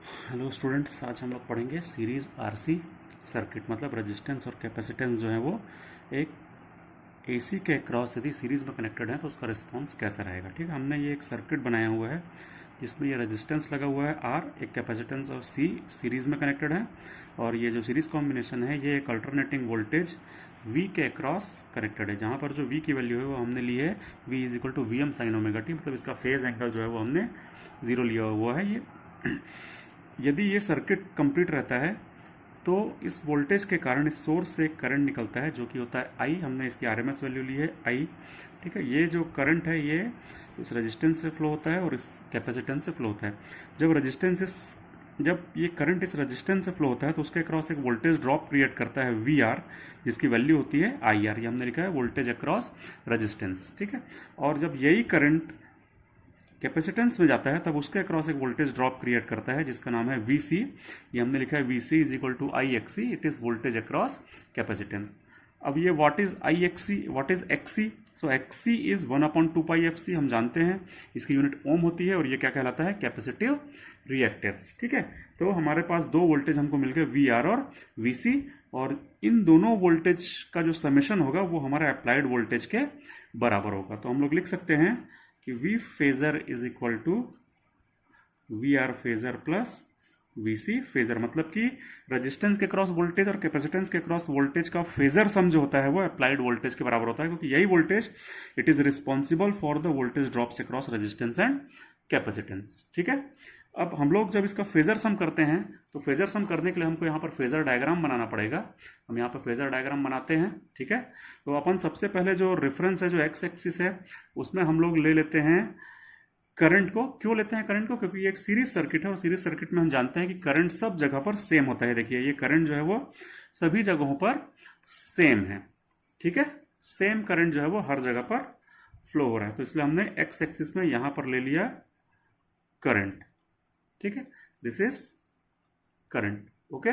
Hello students, आज हम लोग पढ़ेंगे सीरीज़ आरसी सर्किट। मतलब रेजिस्टेंस और कैपेसिटेंस जो है वो एक एसी के क्रॉस यदि सीरीज़ में कनेक्टेड है तो उसका रिस्पांस कैसा रहेगा। ठीक है, हमने ये एक सर्किट बनाया हुआ है जिसमें ये रेजिस्टेंस लगा हुआ है आर, एक कैपेसिटेंस और सी सीरीज़ में कनेक्टेड है, और ये जो सीरीज़ कॉम्बिनेशन है ये एक अल्टरनेटिंग वोल्टेज V के क्रॉस कनेक्टेड है, जहाँ पर जो V की वैल्यू है वो हमने ली है V is equal to V M sine omega T. मतलब इसका फेज एंगल जो है वो हमने ज़ीरो लिया हुआ है। ये यदि ये सर्किट कंप्लीट रहता है तो इस वोल्टेज के कारण इस सोर्स से करंट निकलता है जो कि होता है आई। हमने इसकी आरएमएस वैल्यू ली है आई। ठीक है, ये जो करंट है ये इस रेजिस्टेंस से फ्लो होता है और इस कैपेसिटेंस से फ्लो होता है। जब ये करंट इस रेजिस्टेंस से फ्लो होता है तो उसके अक्रॉस एक वोल्टेज ड्रॉप क्रिएट करता है वी आर, जिसकी वैल्यू होती है आई आर। ये हमने लिखा है वोल्टेज अक्रॉस रेजिस्टेंस। ठीक है, और जब यही करंट कैपेसिटेंस में जाता है तब उसके अक्रॉस एक वोल्टेज ड्रॉप क्रिएट करता है जिसका नाम है VC। ये हमने लिखा है VC is equal to I XC, it is voltage across capacitance. अब ये what is I XC, what is XC? So XC is 1/2πfc, हम जानते हैं इसकी यूनिट ओम होती है, और ये क्या कहलाता है? Capacitive reactance. ठीक है, तो हमारे पास दो वोल्टेज हमको मिल गए VR और VC, और इन दोनों वोल्टेज का जो समेशन होगा वो हमारा अप्लाइड वोल्टेज के बराबर होगा। तो हम लोग लिख सकते हैं कि V phasor is equal to VR phasor plus VC phasor. मतलब कि रेजिस्टेंस के क्रॉस वोल्टेज और कैपेसिटेंस के क्रॉस वोल्टेज का फेजर सम जो होता है वो अप्लाइड वोल्टेज के बराबर होता है, क्योंकि यही voltage it is responsible for the voltage drops across resistance and capacitance. ठीक है, अब हम लोग जब इसका फेजर सम करते हैं तो फेजर सम करने के लिए हमको यहाँ पर फेजर डायग्राम बनाना पड़ेगा। हम यहाँ पर फेजर डायग्राम बनाते हैं। ठीक है, तो अपन सबसे पहले जो रेफरेंस है, जो एक्स एक्सिस है, उसमें हम लोग ले लेते हैं करंट को। क्यों लेते हैं करंट को? क्योंकि ये एक सीरीज सर्किट है, और सीरीज सर्किट में हम जानते हैं कि करंट सब जगह पर सेम होता है। देखिए ये करंट जो है वो सभी जगहों पर सेम है। ठीक है, सेम करंट जो है वो हर जगह पर फ्लो हो रहा है, तो इसलिए हमने एक्स एक्सिस में यहां पर ले लिया करंट। ठीक है, दिस इज करंट। ओके,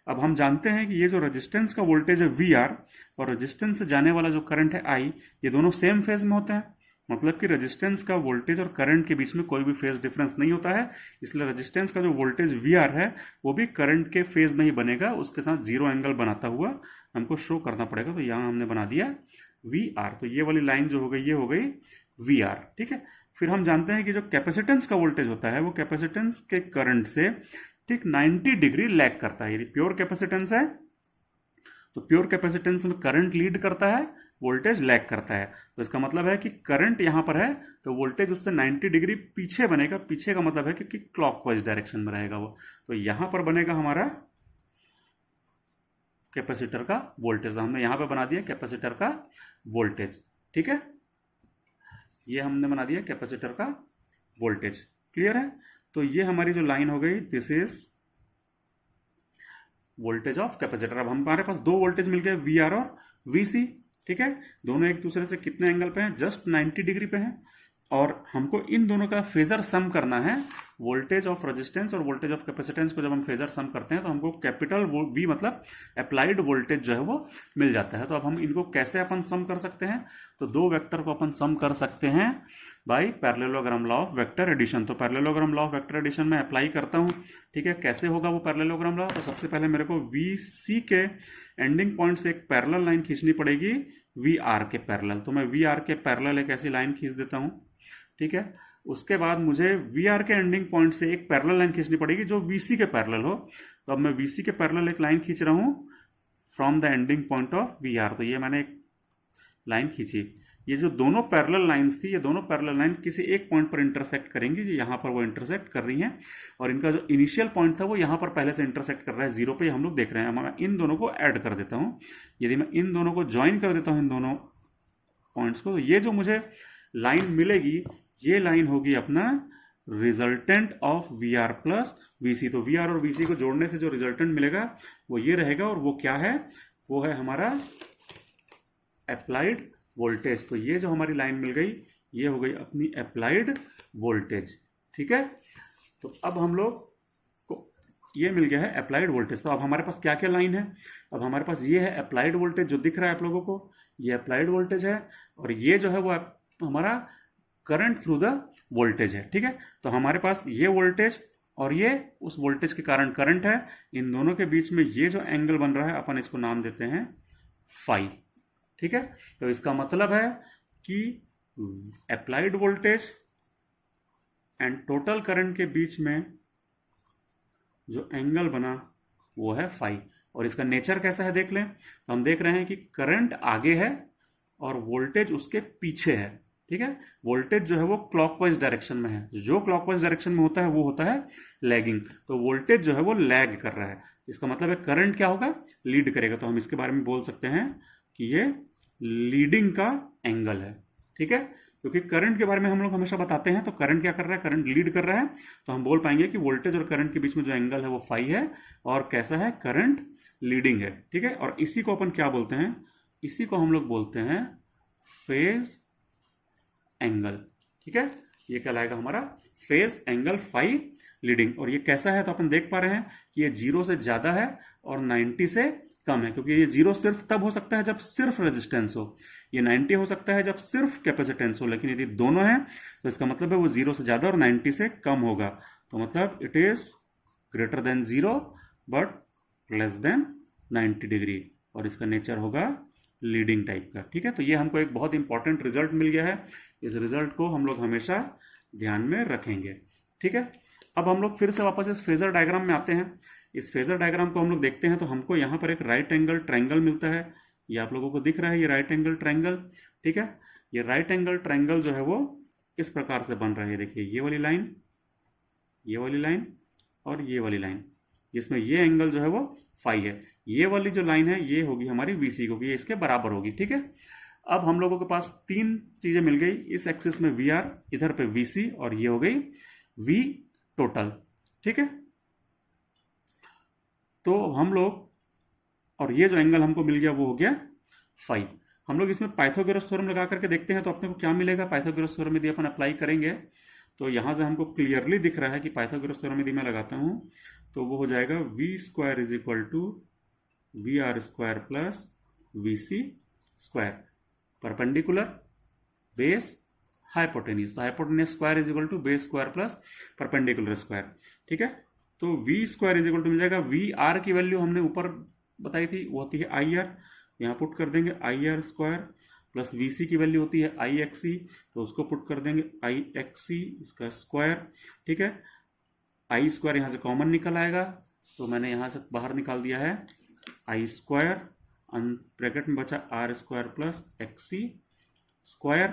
अब हम जानते हैं कि ये जो रेजिस्टेंस का वोल्टेज है VR और रेजिस्टेंस से जाने वाला जो करंट है I, ये दोनों सेम फेज में होते हैं। मतलब कि रेजिस्टेंस का वोल्टेज और करंट के बीच में कोई भी फेज डिफरेंस नहीं होता है, इसलिए रेजिस्टेंस का जो वोल्टेज VR है वो भी करंट के फेज में ही बनेगा, उसके साथ जीरो एंगल बनाता हुआ हमको शो करना पड़ेगा। तो यहां हमने बना दिया VR। तो ये वाली लाइन जो हो गई ये हो गई VR। ठीक है, फिर हम जानते हैं कि जो कैपेसिटेंस का वोल्टेज होता है वो कैपेसिटेंस के करंट से ठीक 90 डिग्री लैग करता है। यदि प्योर कैपेसिटेंस है तो प्योर कैपेसिटेंस में करंट लीड करता है, वोल्टेज लैग करता है। तो इसका मतलब है कि करंट यहां पर है तो वोल्टेज उससे 90 डिग्री पीछे बनेगा। पीछे का मतलब है कि क्लॉकवाइज डायरेक्शन में रहेगा वो। तो यहां पर बनेगा हमारा कैपेसिटर का वोल्टेज। हमने यहां पर बना दिया कैपेसिटर का वोल्टेज। ठीक है, ये हमने बना दिया कैपेसिटर का वोल्टेज। क्लियर है? तो ये हमारी जो लाइन हो गई, this is voltage of capacitor. अब हमारे पास दो वोल्टेज मिल गए VR और VC। ठीक है, दोनों एक दूसरे से कितने एंगल पे हैं? जस्ट 90 डिग्री पे हैं, और हमको इन दोनों का फेजर सम करना है। वोल्टेज ऑफ रेजिस्टेंस और वोल्टेज ऑफ कैपेसिटेंस को जब हम फेजर सम करते हैं तो हमको कैपिटल V मतलब अप्लाइड वोल्टेज जो है वो मिल जाता है। तो अब हम इनको कैसे अपन सम कर सकते हैं? तो दो वेक्टर को अपन सम कर सकते हैं by parallelogram law of vector addition. तो parallelogram law of vector addition में अप्लाई करता हूं। ठीक है, कैसे होगा वो पैरेललोग्राम लॉ? तो सबसे पहले मेरे को VC के एंडिंग पॉइंट से एक पैरेलल लाइन खींचनी पड़ेगी VR के पैरेलल। तो मैं VR के पैरेलल एक ऐसी लाइन खींच देता हूं। ठीक है, उसके बाद मुझे VR के एंडिंग पॉइंट से एक पैरेलल लाइन खींचनी पड़ेगी जो VC के पैरेलल हो। तो अब मैं VC के पैरेलल एक लाइन खींच रहा हूं from the ending point of VR। तो ये मैंने एक लाइन खींची। ये जो दोनों पैरेलल लाइंस थी, ये दोनों पैरेलल लाइन किसी एक पॉइंट पर इंटरसेक्ट करेंगी। यहाँ पर वो इंटरसेक्ट कर रही हैं, और इनका जो इनिशियल पॉइंट था वो यहाँ पर पहले से इंटरसेक्ट कर रहा है, जीरो पे हम लोग देख रहे हैं। मैं इन दोनों को ऐड कर देता हूँ। यदि मैं इन दोनों को ज्वाइन कर देता हूँ, इन दोनों पॉइंट्स को, तो ये जो मुझे लाइन मिलेगी ये लाइन होगी अपना resultant of VR plus VC। तो VR और VC को जोड़ने से जो रिजल्टेंट मिलेगा वो ये रहेगा, और वो क्या है? वो है हमारा अप्लाइड वोल्टेज। तो ये जो हमारी लाइन मिल गई ये हो गई अपनी अप्लाइड वोल्टेज। ठीक है, तो अब हम लोग को ये मिल गया है अप्लाइड वोल्टेज। तो अब हमारे पास क्या क्या लाइन है? अब हमारे पास ये है अप्लाइड वोल्टेज जो दिख रहा है आप लोगों को, ये अप्लाइड वोल्टेज है, और ये जो है वो हमारा करंट थ्रू द वोल्टेज है। ठीक है, तो हमारे पास ये वोल्टेज और ये उस वोल्टेज के कारण करंट है। इन दोनों के बीच में ये जो एंगल बन रहा है अपन इसको नाम देते हैं फाई। ठीक है, तो इसका मतलब है कि applied voltage and total current के बीच में जो एंगल बना वो है फाई। और इसका नेचर कैसा है देख लें, तो हम देख रहे हैं कि करंट आगे है और वोल्टेज उसके पीछे है। ठीक है, वोल्टेज जो है वो क्लॉकवाइज डायरेक्शन में है, जो क्लॉकवाइज डायरेक्शन में होता है वो होता है लैगिंग, तो वोल्टेज जो है वो लैग कर रहा है। इसका मतलब है करंट क्या होगा, लीड करेगा। तो हम इसके बारे में बोल सकते हैं कि ये लीडिंग का एंगल है। ठीक है, क्योंकि करंट के बारे में हम लोग हमेशा बताते हैं, तो करंट क्या कर रहा है, करंट लीड कर रहा है, तो हम बोल पाएंगे कि वोल्टेज और करंट के बीच में जो एंगल है वो फाई है, और कैसा है, करंट लीडिंग है। ठीक है, और इसी को अपन क्या बोलते हैं, इसी को हम लोग बोलते हैं फेज एंगल। ठीक है, ये कहलाएगा हमारा फेज एंगल फाई लीडिंग। और ये कैसा है, तो अपन देख पा रहे हैं कि ये 0 से ज्यादा है और 90 से कम है, क्योंकि ये 0 सिर्फ तब हो सकता है जब सिर्फ रेजिस्टेंस हो, ये 90 हो सकता है जब सिर्फ कैपेसिटेंस हो, लेकिन यदि दोनों है तो इसका मतलब है वो 0 से ज्यादा और 90 से कम होगा। तो मतलब it is greater than 0 but less than 90 degree, और इसका नेचर होगा लीडिंग टाइप का। ठीक है, तो ये हमको एक बहुत इंपॉर्टेंट रिजल्ट मिल गया है, इस रिजल्ट को हम लोग हमेशा ध्यान में रखेंगे। ठीक है, अब हम लोग फिर से वापस इस फेजर डायग्राम में आते हैं। इस फेजर डायग्राम को हम लोग देखते हैं तो हमको यहाँ पर एक राइट एंगल ट्रायंगल मिलता है, ये आप लोगों को दिख रहा है, ये राइट एंगल ट्रायंगल। ठीक है, ये राइट एंगल ट्रायंगल जो है वो इस प्रकार से बन रहा है, देखिए ये वाली लाइन, ये वाली लाइन और ये वाली लाइन, जिसमें ये एंगल जो है वो फाई है। ये वाली जो लाइन है ये होगी हमारी वीसी, क्योंकि ये इसके बराबर होगी। ठीक है, अब हम लोगों के पास तीन चीजें मिल गई, इस एक्सिस में वी आर, इधर पे वीसी, और ये हो गई वी टोटल। ठीक है, तो हम लोग, और ये जो एंगल हमको मिल गया वो हो गया फाई। हम लोग इसमें पाइथागोरस थ्योरम लगा करके देखते हैं तो अपने को क्या मिलेगा। पाइथागोरस थ्योरम यदि अपन अप्लाई करेंगे तो यहां से हमको क्लियरली दिख रहा है कि पाइथागोरस थ्योरम यदि मैं लगाता हूं तो वो हो जाएगा V square is equal to V R square plus V C square, perpendicular base hypotenuse, तो hypotenuse square is equal to base square plus perpendicular square. ठीक है, तो V square is equal to मिल जाएगा, वी आर की value हमने ऊपर बताई थी वो होती है आई आर, यहाँ पुट कर देंगे I R square, plus V C की वैल्यू होती है आई एक्स सी, तो उसको पुट कर देंगे आई एक्स सी इसका स्क्वायर। ठीक है, आई स्क्वायर यहाँ से कॉमन निकल आएगा, तो मैंने यहाँ से बाहर निकाल दिया है आई स्क्वायर, ब्रैकेट में बचा R square plus X C square.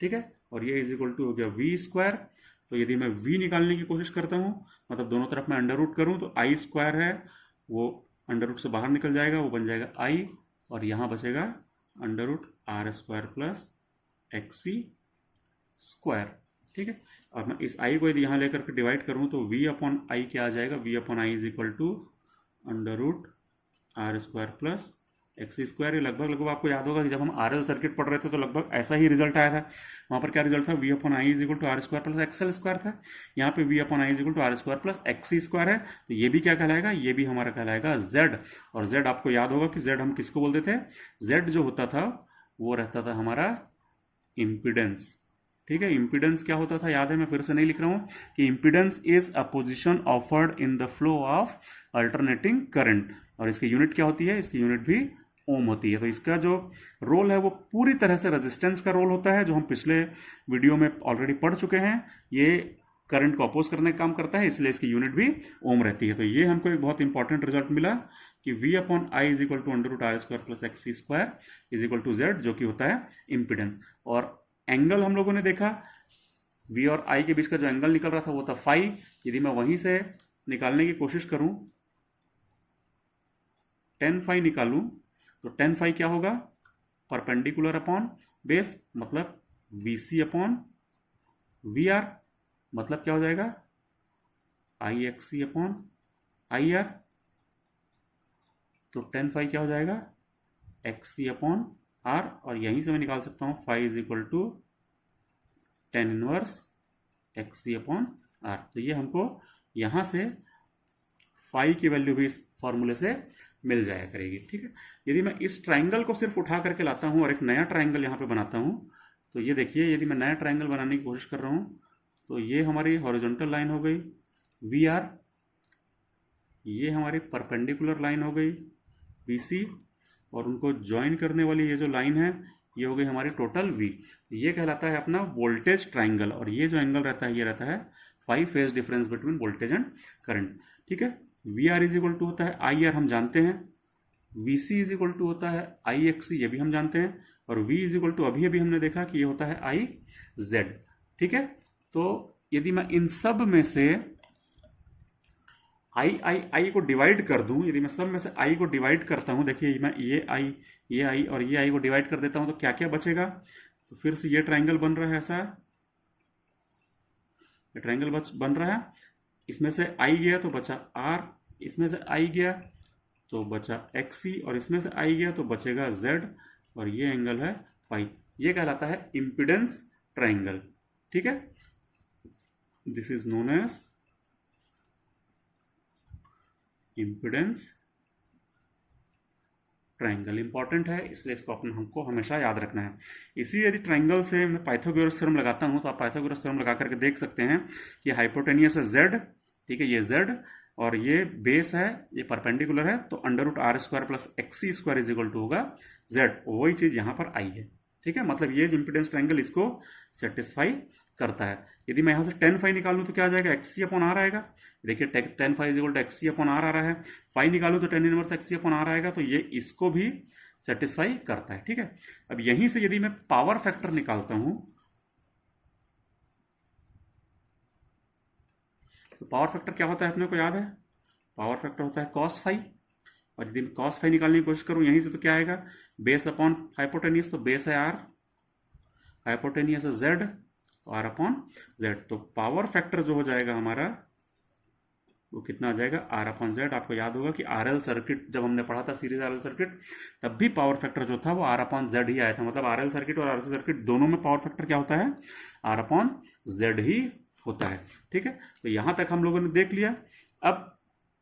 ठीक है, और ये इज इक्वल टू हो गया वी स्क्वायर। तो यदि मैं v निकालने की कोशिश करता हूँ, मतलब दोनों तरफ मैं अंडर रूट करूँ, तो आई स्क्वायर है वो अंडर रूट से बाहर निकल जाएगा, वो बन जाएगा आई, और यहाँ बचेगा under root R square plus X C square. ठीक है, और मैं इस आई को यदि यहाँ लेकर के डिवाइड करूँ तो v अपॉन आई क्या आ जाएगा, v upon I is equal to under root R square plus X square. लगभग आपको याद होगा कि जब हम आरएल सर्किट पढ़ रहे थे तो लगभग ऐसा ही रिजल्ट आया था। वहाँ पर क्या रिजल्ट था, V upon I is equal to R square plus XL square था। यहाँ पे V upon I is equal to R square plus X square है, तो ये भी क्या कहलाएगा, ये भी हमारा कहलाएगा जेड। और जेड आपको याद होगा कि जेड हम किसको बोलते थे, जेड जो होता था वो रहता था हमारा इम्पिडेंस। ठीक है, इम्पिडेंस क्या होता था याद है, मैं फिर से नहीं लिख रहा हूँ, कि impedance is a position offered in the flow of alternating current, और इसकी यूनिट क्या होती है, इसकी यूनिट भी ओम होती है। तो इसका जो रोल है वो पूरी तरह से रेजिस्टेंस का रोल होता है, जो हम पिछले वीडियो में ऑलरेडी पढ़ चुके हैं। ये करंट को अपोज करने का काम करता है, इसलिए इसकी यूनिट भी ओम रहती है। तो ये हमको एक बहुत इंपॉर्टेंट रिजल्ट मिला कि v upon I is equal to under root R square plus X C square is equal to Z, जो कि होता है इम्पिडेंस। और एंगल हम लोगों ने देखा, v और i के बीच का जो एंगल निकल रहा था वो था फाई। यदि मैं वहीं से निकालने की कोशिश करूं, टेन फाई निकालूं, तो टेन फाई क्या होगा, परपेंडिकुलर अपॉन बेस, मतलब V C upon V R, मतलब क्या हो जाएगा, I X C upon I R. तो टेन फाई क्या हो जाएगा, एक्स सी अपॉन आर, और यहीं से मैं निकाल सकता हूँ phi is equal to tan inverse X C upon R. तो ये हमको यहाँ से फाई की वैल्यू भी इस फॉर्मूले से मिल जाया करेगी। ठीक है, यदि मैं इस ट्राइंगल को सिर्फ उठा करके लाता हूँ और एक नया ट्राइंगल यहाँ पे बनाता हूँ, तो ये देखिए, यदि मैं नया ट्राइंगल बनाने की कोशिश कर रहा हूँ तो ये हमारी हॉरिजॉन्टल लाइन हो गई, वी आर, ये हमारी परपेंडिकुलर लाइन हो गई वी सी, और उनको ज्वाइन करने वाली ये जो लाइन है ये हो गई हमारी टोटल वी। ये कहलाता है अपना वोल्टेज ट्राइंगल, और ये जो एंगल रहता है ये रहता है 5 phase difference between voltage and current. ठीक है, V R is equal to होता है आई आर, हम जानते हैं। V C is equal to होता है आई एक्स सी, ये भी हम जानते हैं। और वी इज इक्वल टू अभी अभी हमने देखा कि ये होता है आई जेड। ठीक है, तो यदि मैं इन सब में से आई को डिवाइड कर दूं, यदि मैं सब में से आई को डिवाइड करता हूं, देखिए मैं ये आई और ये आई को डिवाइड कर देता हूं, तो क्या क्या बचेगा? तो फिर से ये ट्राइंगल बन रहा है, ऐसा ये ट्राइंगल बन रहा है। इसमें से आई गया तो बचा आर, इसमें से आई गया तो बचा एक्स सी, और इसमें से आई गया तो बचेगा जेड, और ये एंगल है फाई। ये कहलाता है इंपिडेंस ट्राइंगल। ठीक है, this is known as impedance triangle. Important है, इसलिए इसको हमको हमेशा याद रखना है। इसी यदि ट्राइंगल से मैं पाइथागोरस थ्योरम लगाता हूं, तो आप पाइथागोरस थ्योरम लगा करके देख सकते हैं कि हाइपोटेनियस है जेड, ठीक है, ये जेड, और ये बेस है, ये परपेंडिकुलर है, तो under root R square plus X C square is equal to होगा जेड। वही चीज यहां पर आई है। ठीक है, मतलब ये इंपिडेंस ट्राइंगल इसको सेटिस्फाई करता है। यदि मैं यहां से टेन फाई निकालूं तो क्या आ जाएगा? एक्स सी अपॉन आर आएगा। देखिए tan phi is equal to X C upon R आ रहा है। फाई निकालूं तो tan inverse X C upon R आएगा, तो ये इसको भी सेटिस्फाई करता है। ठीक है, अब यहीं से यदि मैं पावर फैक्टर निकालता हूं, तो पावर फैक्टर क्या होता है अपने को याद है? पावर फैक्टर होता है कॉस फाई, और यदि मैं कॉस फाई निकालने की कोशिश करूं यहीं से, तो क्या आएगा? बेस अपॉन हाइपोटेनियस, तो बेस है आर, हाइपोटेनियस है जेड, आर अपॉन जेड। तो पावर फैक्टर जो हो जाएगा हमारा वो कितना आ जाएगा? R upon Z. आपको याद होगा कि आरएल सर्किट जब हमने पढ़ा था, सीरीज आरएल सर्किट, तब भी पावर फैक्टर जो था वो आर अपॉन जेड ही आया था। मतलब आरएल सर्किट और आरसी सर्किट दोनों में पावर फैक्टर क्या होता है? आर अपॉन जेड ही होता है। ठीक है, तो यहां तक हम लोगों ने देख लिया। अब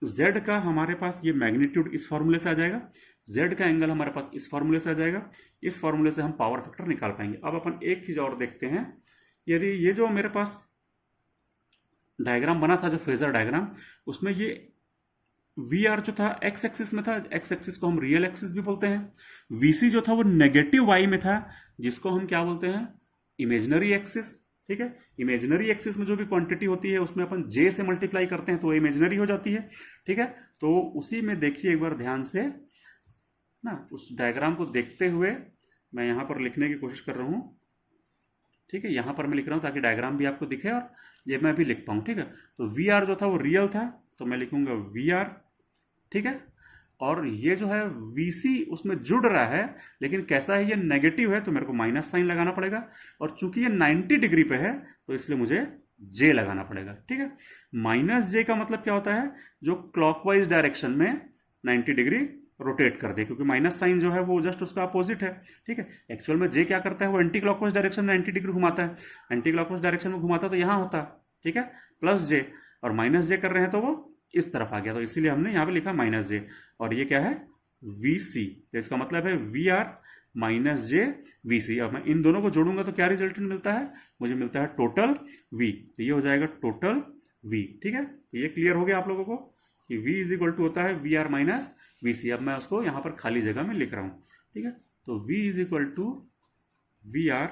z का हमारे पास ये मैग्नीट्यूड इस फॉर्मूले से आ जाएगा, z का एंगल हमारे पास इस फॉर्मूले से आ जाएगा। इस फॉर्मूले से हम पावर फैक्टर निकाल पाएंगे। अब अपन एक चीज और देखते हैं, यदि ये जो मेरे पास डायग्राम बना था, जो फेजर डायग्राम, उसमें ये वी आर जो था एक्स एक्सिस में था, एक्स एक्सिस को हम रियल एक्सिस भी बोलते हैं। वीसी जो था वो नेगेटिव वाई में था, जिसको हम क्या बोलते हैं? Imaginary axis. ठीक है, इमेजनरी एक्सिस में जो भी क्वांटिटी होती है उसमें अपन जे से मल्टीप्लाई करते हैं तो वो इमेजनरी हो जाती है। ठीक है, तो उसी में देखिए एक बार ध्यान से ना, उस डायग्राम को देखते हुए मैं यहां पर लिखने की कोशिश कर रहा हूं। ठीक है, यहां पर मैं लिख रहा हूं ताकि डायग्राम भी आपको दिखे और ये मैं भी लिख पाऊं। ठीक है, तो वी आर जो था वो रियल था, तो मैं लिखूंगा वी आर। ठीक है, और ये जो है VC उसमें जुड़ रहा है, लेकिन कैसा है? ये नेगेटिव है, तो मेरे को माइनस साइन लगाना पड़ेगा, और चूंकि ये 90 डिग्री पे है तो इसलिए मुझे J लगाना पड़ेगा। ठीक है, माइनस J का मतलब क्या होता है? जो क्लॉकवाइज डायरेक्शन में 90 डिग्री रोटेट कर दे, क्योंकि माइनस साइन जो है वो जस्ट उसका अपोजिट है। ठीक है, एक्चुअल में J क्या करता है? वो एंटी क्लॉकवाइज डायरेक्शन में 90 डिग्री घुमाता है। एंटी क्लॉकवाइज डायरेक्शन में घुमाता तो यहां होता। ठीक है, प्लस J, और माइनस J कर रहे हैं तो वो इस तरफ आ गया, तो इसीलिए हमने यहां पे लिखा माइनस जे। और ये क्या है? VC, तो इसका मतलब है VR माइनस जे VC। अब मैं इन दोनों को जोड़ूंगा तो क्या रिजल्टेंट मिलता है? मुझे मिलता है टोटल V, तो ये हो जाएगा टोटल V। ठीक है, तो ये क्लियर हो गया आप लोगों को कि V इज इक्वल टू होता है VR माइनस VC। अब मैं उसको यहां पर खाली जगह में लिख रहा हूं। ठीक है, तो V is equal to VR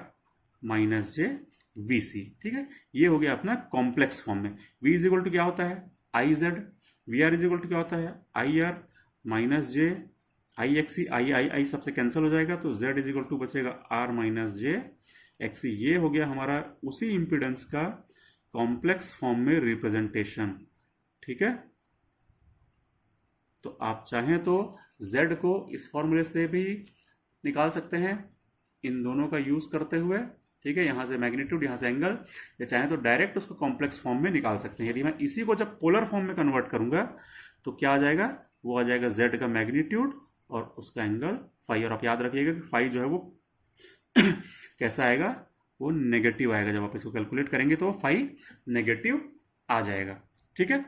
minus J VC। ठीक है, ये हो गया अपना कॉम्प्लेक्स फॉर्म में। V इज इक्वल टू क्या होता है? I Z. V R is equal to क्या होता है? I R minus J I X C. I सबसे कैंसिल हो जाएगा, तो जेड इज इक्वल टू बचेगा R minus J X C. ये हो गया हमारा उसी इंपिडेंस का कॉम्प्लेक्स फॉर्म में रिप्रेजेंटेशन। ठीक है, तो आप चाहें तो जेड को इस फॉर्मूले से भी निकाल सकते हैं, इन दोनों का यूज करते हुए। ठीक है, यहां से मैग्नीट्यूड, यहां से एंगल, या चाहे तो डायरेक्ट उसको कॉम्प्लेक्स फॉर्म में निकाल सकते हैं। यदि मैं इसी को जब पोलर फॉर्म में कन्वर्ट करूंगा तो क्या आ जाएगा? वो आ जाएगा जेड का मैग्नीट्यूड और उसका एंगल फाई। और आप याद रखिएगा कि फाई जो है वो कैसा आएगा? वो नेगेटिव आएगा। जब आप इसको कैलकुलेट करेंगे तो फाई नेगेटिव आ जाएगा। ठीक है,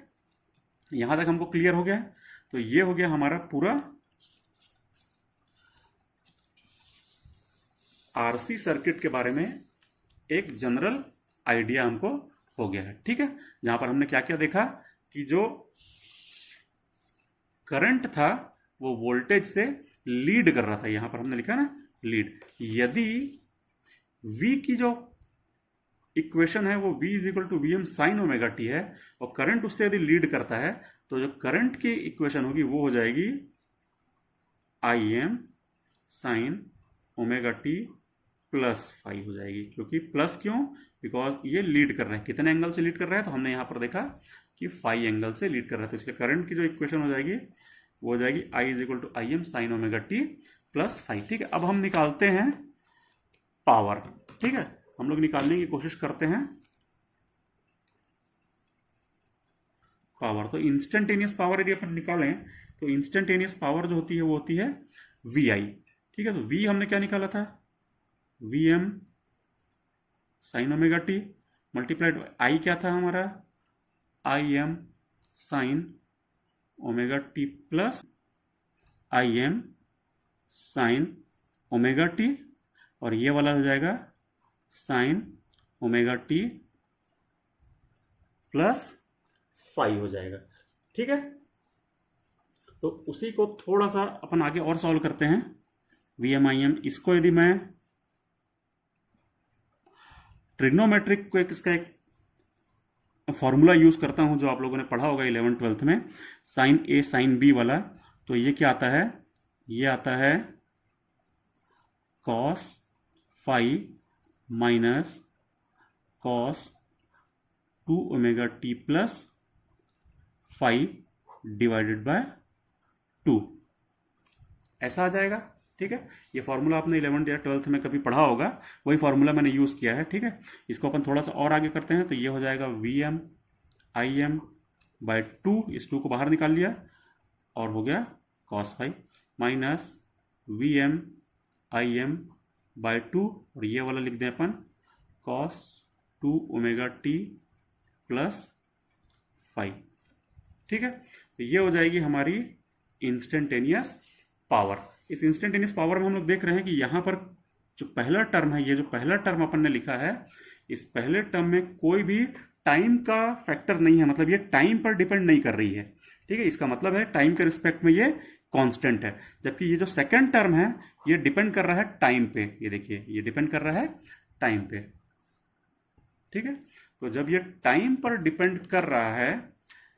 यहां तक हमको क्लियर हो गया है। तो ये हो गया हमारा पूरा आरसी सर्किट के बारे में एक जनरल आइडिया हमको हो गया है। ठीक है, जहां पर हमने क्या क्या देखा कि जो करंट था वो वोल्टेज से लीड कर रहा था, यहां पर हमने लिखा ना लीड। यदि V की जो इक्वेशन है वो V is equal to V M sine omega T है, और करंट उससे यदि लीड करता है तो जो करंट की इक्वेशन होगी वो हो जाएगी आई M sine omega T plus five हो जाएगी। क्योंकि प्लस क्यों? बिकॉज ये लीड कर रहा है। कितने एंगल से लीड कर रहा है? तो हमने यहां पर देखा कि फाइव एंगल से लीड कर रहा है, तो इसलिए करंट की जो इक्वेशन हो जाएगी वो हो जाएगी I is equal to I M sine omega T plus five. ठीक है, अब हम निकालते हैं पावर। ठीक है, हम लोग निकालने की कोशिश करते हैं पावर। तो इंस्टेंटेनियस पावर यदि अपन निकालें तो इंस्टेंटेनियस पावर जो होती है वो होती है वी आई। ठीक है, तो वी हमने क्या निकाला था? V M sine omega T multiplied I क्या था हमारा? I M sine omega T plus I M sine omega T, और ये वाला हो जाएगा sine omega T plus five हो जाएगा। ठीक है, तो उसी को थोड़ा सा अपन आगे और सॉल्व करते हैं। वी एम आई एम, इसको यदि मैं ट्रिग्नोमेट्रिक को इसका एक फॉर्मूला यूज करता हूं जो आप लोगों ने पढ़ा होगा 11th-12th में, साइन ए साइन बी वाला, तो ये क्या आता है? ये आता है cos five minus cos two omega T plus five divided by two, ऐसा आ जाएगा। ठीक है, ये फॉर्मूला आपने 11th या 12th में कभी पढ़ा होगा, वही फॉर्मूला मैंने यूज किया है। ठीक है, इसको अपन थोड़ा सा और आगे करते हैं, तो ये हो जाएगा V M I M by two, इस टू को बाहर निकाल लिया और हो गया cos five minus V M I M by two, और ये वाला लिख दें अपन cos two omega T plus five. ठीक है, तो ये हो जाएगी हमारी इंस्टेंटेनियस पावर। इस इंस्टेंटेनियस पावर में हम लोग देख रहे हैं कि यहां पर जो पहला टर्म है, ये जो पहला टर्म अपन ने लिखा है, इस पहले टर्म में कोई भी टाइम का फैक्टर नहीं है, मतलब ये टाइम पर डिपेंड नहीं कर रही है। ठीक है, इसका मतलब है टाइम के रिस्पेक्ट में ये कांस्टेंट है। जबकि ये जो सेकंड टर्म है ये डिपेंड कर रहा है टाइम पे, ये देखिए ये डिपेंड कर रहा है टाइम पे। ठीक है, तो जब ये टाइम पर डिपेंड कर रहा है,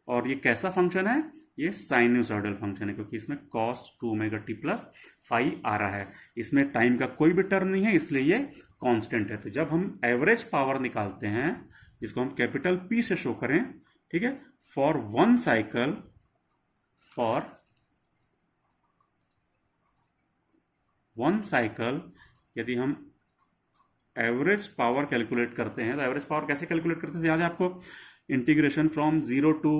और ये कैसा फंक्शन है? ये साइनोसॉइडल फंक्शन है, क्योंकि इसमें cos 2 omega T plus five आ रहा है। इसमें टाइम का कोई भी टर्म नहीं है, इसलिए ये कांस्टेंट है। तो जब हम एवरेज पावर निकालते हैं, जिसको हम कैपिटल P से शो करें, ठीक है, फॉर वन साइकिल, यदि हम एवरेज पावर कैलकुलेट करते हैं, तो एवरेज पावर कैसे कैलकुलेट करते थे? याद है आपको? इंटीग्रेशन फ्रॉम 0 टू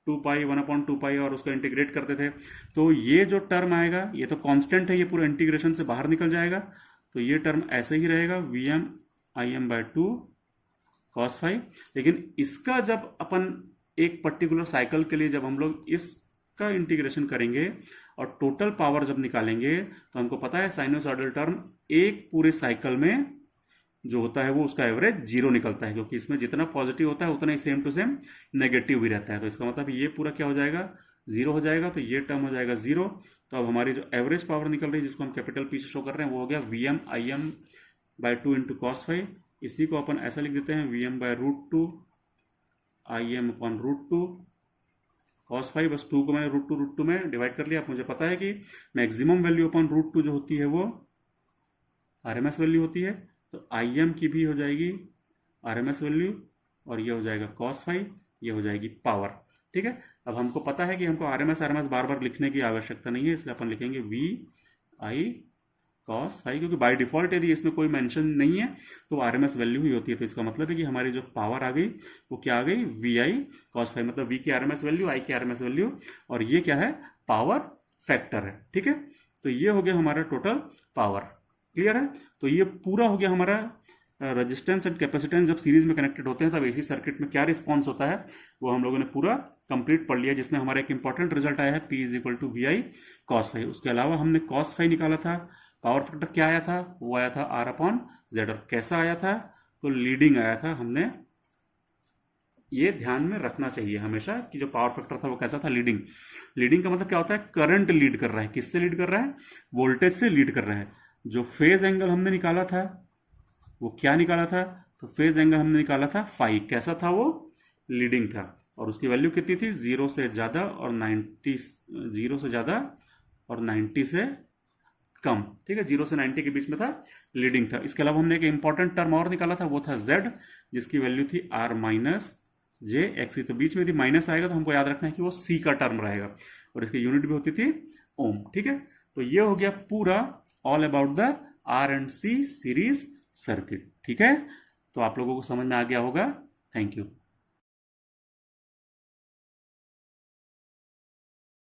2 पाई 1/2 पाई, और उसको इंटीग्रेट करते थे। तो ये जो टर्म आएगा ये तो कांस्टेंट है, ये पूरा इंटीग्रेशन से बाहर निकल जाएगा, तो ये टर्म ऐसे ही रहेगा V M I M by two cos phi. लेकिन इसका जब अपन एक पर्टिकुलर साइकिल के लिए जब हम लोग इसका इंटीग्रेशन करेंगे और टोटल पावर जब निकालेंगे, तो हमको पता है साइनोसॉइडल टर्म एक पूरे साइकिल में जो होता है वो उसका एवरेज जीरो निकलता है, क्योंकि इसमें जितना पॉजिटिव होता है उतना ही सेम टू सेम नेगेटिव भी रहता है। तो इसका मतलब ये पूरा क्या हो जाएगा? जीरो हो जाएगा, तो ये टर्म हो जाएगा जीरो। तो अब हमारी जो एवरेज पावर निकल रही है, जिसको हम कैपिटल P से शो कर रहे हैं, वो हो गया V M I M by two into cos phi. इसी को अपन ऐसा लिख देते हैं V M by root two I M upon root two cos phi. बस टू को मैंने रूट टू में डिवाइड कर लिया। अब मुझे पता है कि maximum value upon root two जो होती है वो RMS वैल्यू होती है, तो आई एम की भी हो जाएगी RMS वैल्यू, और ये हो जाएगा cos फाइव, ये हो जाएगी पावर। ठीक है, अब हमको पता है कि हमको RMS बार बार लिखने की आवश्यकता नहीं है, इसलिए अपन लिखेंगे वी आई cos फाइव, क्योंकि बाय डिफॉल्ट यदि इसमें कोई मेंशन नहीं है तो RMS वैल्यू ही होती है। तो इसका मतलब है कि हमारी जो पावर आ गई वो क्या आ गई? वी आई cos फाइव, मतलब वी की RMS वैल्यू, आई की RMS वैल्यू, और ये क्या है? पावर फैक्टर है। ठीक है, तो ये हो गया हमारा टोटल पावर। क्लियर है? तो ये पूरा हो गया हमारा रेजिस्टेंस एंड कैपेसिटेंस जब सीरीज में कनेक्टेड होते हैं तब एसी सर्किट में क्या रिस्पॉन्स होता है वो हम लोगों ने पूरा कंप्लीट पढ़ लिया, जिसमें हमारा एक इंपॉर्टेंट रिजल्ट आया है P is equal to V I cos phi. उसके अलावा हमने कॉस फाइव निकाला था। पावर फैक्टर क्या आया था? वो आया था R/Z। और कैसा आया था? तो लीडिंग आया था। हमने ये ध्यान में रखना चाहिए हमेशा कि जो पावर फैक्टर था वो कैसा था, लीडिंग। लीडिंग का मतलब क्या होता है, करंट लीड कर रहा है। किससे लीड कर रहा है, वोल्टेज से लीड कर रहा है। जो फेज एंगल हमने निकाला था वो क्या निकाला था, तो फेज एंगल हमने निकाला था फाइव। कैसा था वो, लीडिंग था। और उसकी वैल्यू कितनी थी, 0 से ज़्यादा और 90, 0 से ज़्यादा और 90 से कम। ठीक है, 0 से 90 के बीच में था, लीडिंग था। इसके अलावा हमने एक इंपॉर्टेंट टर्म और निकाला था, वो था Z, जिसकी वैल्यू थी R माइनस जे एक्स। तो बीच में यदि माइनस आएगा तो हमको याद रखना है कि वो C का टर्म रहेगा, और इसकी यूनिट भी होती थी ओम। ठीक है, तो ये हो गया पूरा all about the R and C series circuit. ठीक है, तो आप लोगों को समझ में आ गया होगा। Thank you.